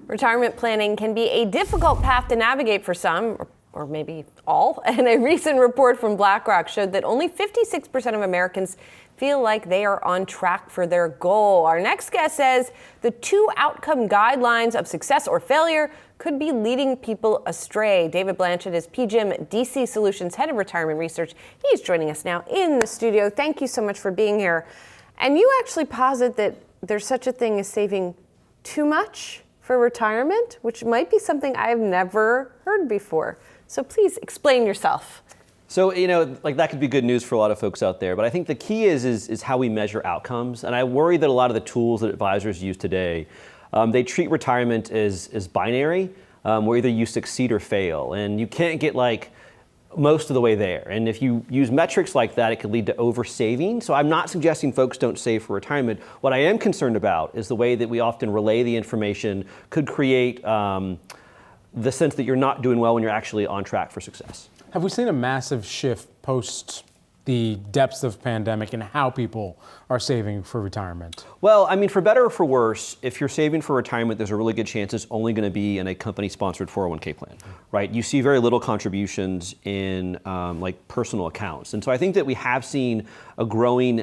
Retirement planning can be a difficult path to navigate for some, or maybe all. And a recent report from BlackRock showed that only 56% of Americans feel like they are on track for their goal. Our next guest says the two outcome guidelines of success or failure could be leading people astray. David Blanchett is PGIM DC Solutions Head of Retirement Research. He's joining us now in the studio. Thank you so much for being here. And you actually posit that there's such a thing as saving too much for retirement, which might be something I've never heard before. So please explain yourself. So, like that could be good news for a lot of folks out there, but I think the key is how we measure outcomes. And I worry that a lot of the tools that advisors use today, they treat retirement as binary, where either you succeed or fail. And you can't get most of the way there. And if you use metrics like that, it could lead to over-saving. So I'm not suggesting folks don't save for retirement. What I am concerned about is the way that we often relay the information could create the sense that you're not doing well when you're actually on track for success. Have we seen a massive shift post the depths of pandemic in how people are saving for retirement? Well, I mean, for better or for worse, if you're saving for retirement, there's a really good chance it's only going to be in a company-sponsored 401k plan, right? You see very little contributions in personal accounts. And so I think that we have seen a growing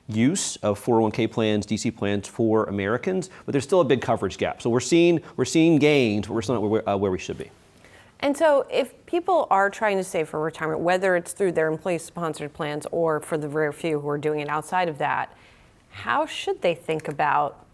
use of 401k plans, DC plans for Americans, but there's still a big coverage gap. So we're seeing gains, but we're still not where we should be. And so if people are trying to save for retirement, whether it's through their employee-sponsored plans or for the very few who are doing it outside of that, how should they think about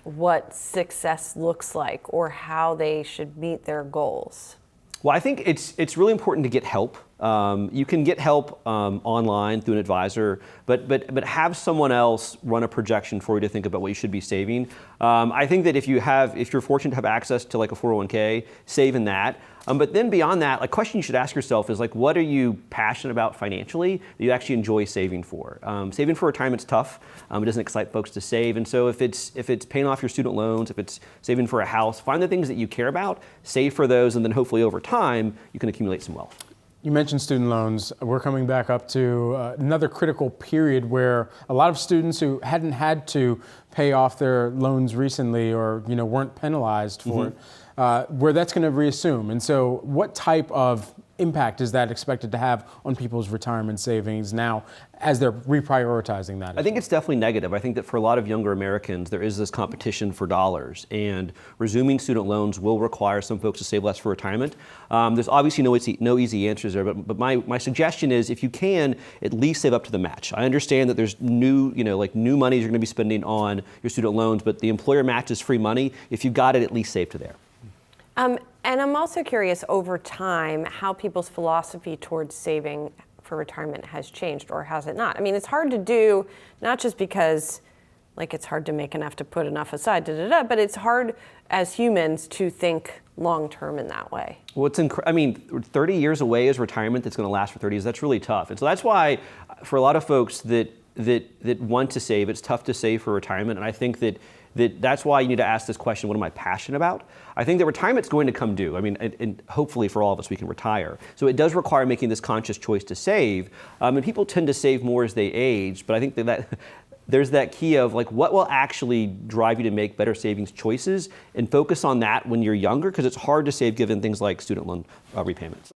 what success looks like or how they should meet their goals? Well, I think it's really important to get help. You can get help online through an advisor, but have someone else run a projection for you to think about what you should be saving. I think that if you're fortunate to have access to a 401k, save in that. But then beyond that, a question you should ask yourself is what are you passionate about financially that you actually enjoy saving for? Saving for retirement's tough. It doesn't excite folks to save. And so if it's paying off your student loans, if it's saving for a house, find the things that you care about, save for those, and then hopefully over time, you can accumulate some wealth. You mentioned student loans. We're coming back up to another critical period where a lot of students who hadn't had to pay off their loans recently or weren't penalized for it, where that's going to reassume. And so what type of impact is that expected to have on people's retirement savings now as they're reprioritizing that? I think it's definitely negative. I think that for a lot of younger Americans, there is this competition for dollars, and resuming student loans will require some folks to save less for retirement. There's obviously no easy answers there, but my suggestion is if you can, at least save up to the match. I understand that there's new money you're going to be spending on your student loans, but the employer matches free money. If you've got it, at least save to there. And I'm also curious over time how people's philosophy towards saving for retirement has changed, or has it not? I mean, it's hard to do, not just because it's hard to make enough to put enough aside, but it's hard as humans to think long term in that way. Well, 30 years away is retirement that's going to last for 30 years. That's really tough. And so that's why for a lot of folks that want to save, it's tough to save for retirement. And I think that's why you need to ask this question, what am I passionate about? I think that retirement's going to come due. I mean, and hopefully for all of us, we can retire. So it does require making this conscious choice to save. And people tend to save more as they age, but I think that there's that key of what will actually drive you to make better savings choices, and focus on that when you're younger, because it's hard to save given things like student loan repayments.